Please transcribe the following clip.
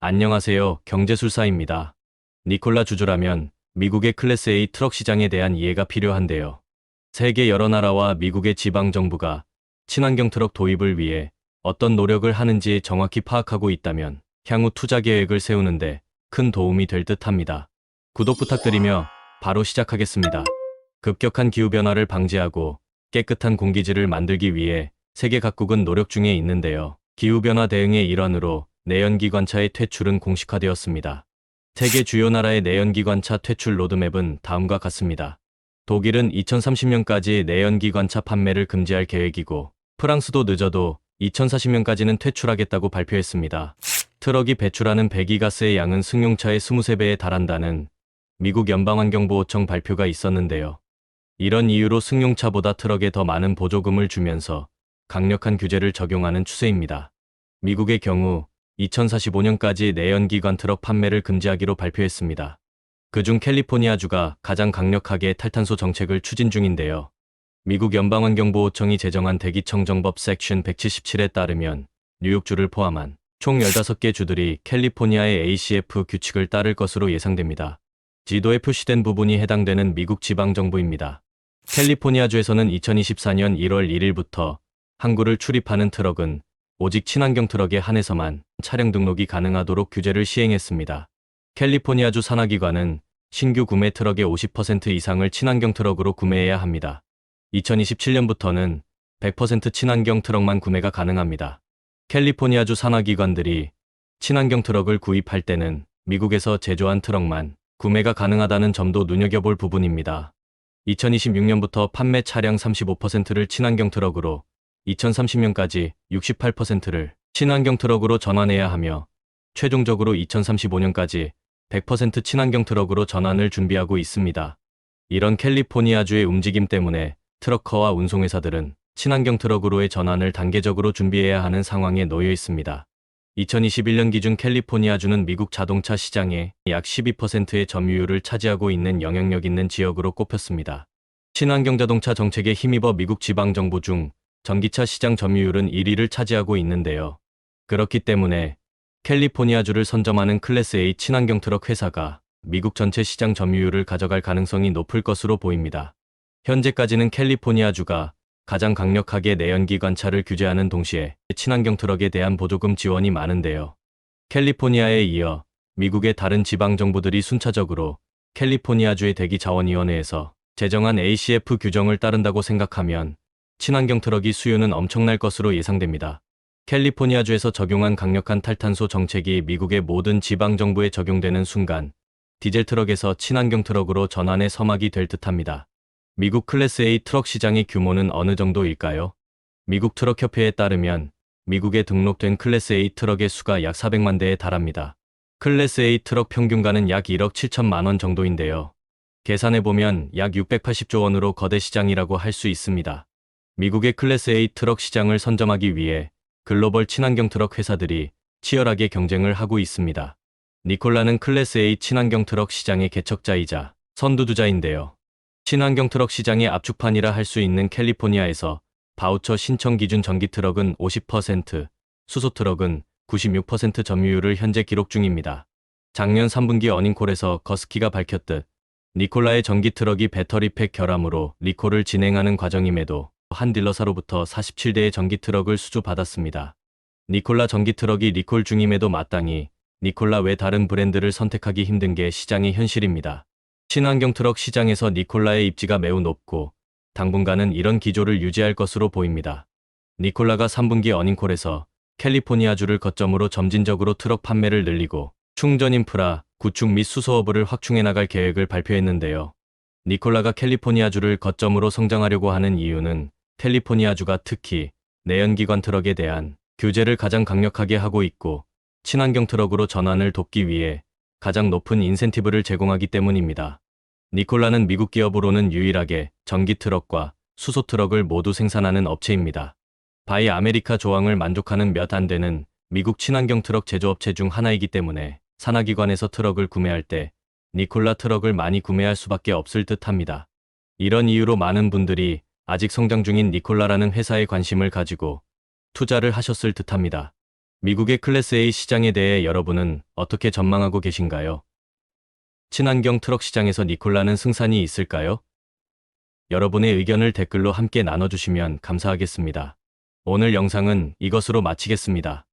안녕하세요. 경제술사입니다. 니콜라 주주라면 미국의 클래스 A 트럭 시장에 대한 이해가 필요한데요. 세계 여러 나라와 미국의 지방정부가 친환경 트럭 도입을 위해 어떤 노력을 하는지 정확히 파악하고 있다면 향후 투자 계획을 세우는데 큰 도움이 될 듯합니다. 구독 부탁드리며 바로 시작하겠습니다. 급격한 기후변화를 방지하고 깨끗한 공기질을 만들기 위해 세계 각국은 노력 중에 있는데요. 기후변화 대응의 일환으로 내연기관차의 퇴출은 공식화되었습니다. 세계 주요 나라의 내연기관차 퇴출 로드맵은 다음과 같습니다. 독일은 2030년까지 내연기관차 판매를 금지할 계획이고, 프랑스도 늦어도 2040년까지는 퇴출하겠다고 발표했습니다. 트럭이 배출하는 배기가스의 양은 승용차의 23배에 달한다는 미국 연방환경보호청 발표가 있었는데요. 이런 이유로 승용차보다 트럭에 더 많은 보조금을 주면서 강력한 규제를 적용하는 추세입니다. 미국의 경우 2045년까지 내연기관 트럭 판매를 금지하기로 발표했습니다. 그중 캘리포니아주가 가장 강력하게 탈탄소 정책을 추진 중인데요. 미국 연방환경보호청이 제정한 대기청정법 섹션 177에 따르면 뉴욕주를 포함한 총 15개 주들이 캘리포니아의 ACF 규칙을 따를 것으로 예상됩니다. 지도에 표시된 부분이 해당되는 미국 지방정부입니다. 캘리포니아주에서는 2024년 1월 1일부터 항구를 출입하는 트럭은 오직 친환경 트럭에 한해서만 차량 등록이 가능하도록 규제를 시행했습니다. 캘리포니아주 산하기관은 신규 구매 트럭의 50% 이상을 친환경 트럭으로 구매해야 합니다. 2027년부터는 100% 친환경 트럭만 구매가 가능합니다. 캘리포니아주 산하기관들이 친환경 트럭을 구입할 때는 미국에서 제조한 트럭만 구매가 가능하다는 점도 눈여겨볼 부분입니다. 2026년부터 판매 차량 35%를 친환경 트럭으로, 2030년까지 68%를 친환경 트럭으로 전환해야 하며 최종적으로 2035년까지 100% 친환경 트럭으로 전환을 준비하고 있습니다. 이런 캘리포니아주의 움직임 때문에 트럭커와 운송회사들은 친환경 트럭으로의 전환을 단계적으로 준비해야 하는 상황에 놓여 있습니다. 2021년 기준 캘리포니아주는 미국 자동차 시장의 약 12%의 점유율을 차지하고 있는 영향력 있는 지역으로 꼽혔습니다. 친환경 자동차 정책에 힘입어 미국 지방정부 중 전기차 시장 점유율은 1위를 차지하고 있는데요. 그렇기 때문에 캘리포니아주를 선점하는 클래스 A 친환경 트럭 회사가 미국 전체 시장 점유율을 가져갈 가능성이 높을 것으로 보입니다. 현재까지는 캘리포니아주가 가장 강력하게 내연기관차를 규제하는 동시에 친환경 트럭에 대한 보조금 지원이 많은데요. 캘리포니아에 이어 미국의 다른 지방정부들이 순차적으로 캘리포니아주의 대기자원위원회에서 제정한 ACF 규정을 따른다고 생각하면 친환경 트럭이 수요는 엄청날 것으로 예상됩니다. 캘리포니아주에서 적용한 강력한 탈탄소 정책이 미국의 모든 지방정부에 적용되는 순간 디젤 트럭에서 친환경 트럭으로 전환의 서막이 될 듯합니다. 미국 클래스 A 트럭 시장의 규모는 어느 정도일까요? 미국 트럭협회에 따르면 미국에 등록된 클래스 A 트럭의 수가 약 400만 대에 달합니다. 클래스 A 트럭 평균가는 약 1억 7천만 원 정도인데요. 계산해보면 약 680조 원으로 거대 시장이라고 할 수 있습니다. 미국의 클래스 A 트럭 시장을 선점하기 위해 글로벌 친환경 트럭 회사들이 치열하게 경쟁을 하고 있습니다. 니콜라는 클래스 A 친환경 트럭 시장의 개척자이자 선두주자인데요. 친환경 트럭 시장의 압축판이라 할 수 있는 캘리포니아에서 바우처 신청 기준 전기 트럭은 50%, 수소 트럭은 96% 점유율을 현재 기록 중입니다. 작년 3분기 어닝콜에서 거스키가 밝혔듯 니콜라의 전기 트럭이 배터리 팩 결함으로 리콜을 진행하는 과정임에도 한 딜러사로부터 47대의 전기 트럭을 수주받았습니다. 니콜라 전기 트럭이 리콜 중임에도 마땅히 니콜라 외 다른 브랜드를 선택하기 힘든 게 시장의 현실입니다. 친환경 트럭 시장에서 니콜라의 입지가 매우 높고 당분간은 이런 기조를 유지할 것으로 보입니다. 니콜라가 3분기 어닝콜에서 캘리포니아주를 거점으로 점진적으로 트럭 판매를 늘리고 충전 인프라, 구축 및 수소허브를 확충해 나갈 계획을 발표했는데요. 니콜라가 캘리포니아주를 거점으로 성장하려고 하는 이유는 캘리포니아주가 특히 내연기관 트럭에 대한 규제를 가장 강력하게 하고 있고 친환경 트럭으로 전환을 돕기 위해 가장 높은 인센티브를 제공하기 때문입니다. 니콜라는 미국 기업으로는 유일하게 전기 트럭과 수소 트럭을 모두 생산하는 업체입니다. 바이 아메리카 조항을 만족하는 몇 안 되는 미국 친환경 트럭 제조업체 중 하나이기 때문에 산하기관에서 트럭을 구매할 때 니콜라 트럭을 많이 구매할 수밖에 없을 듯합니다. 이런 이유로 많은 분들이 아직 성장 중인 니콜라라는 회사에 관심을 가지고 투자를 하셨을 듯합니다. 미국의 클래스 A 시장에 대해 여러분은 어떻게 전망하고 계신가요? 친환경 트럭 시장에서 니콜라는 승산이 있을까요? 여러분의 의견을 댓글로 함께 나눠주시면 감사하겠습니다. 오늘 영상은 이것으로 마치겠습니다.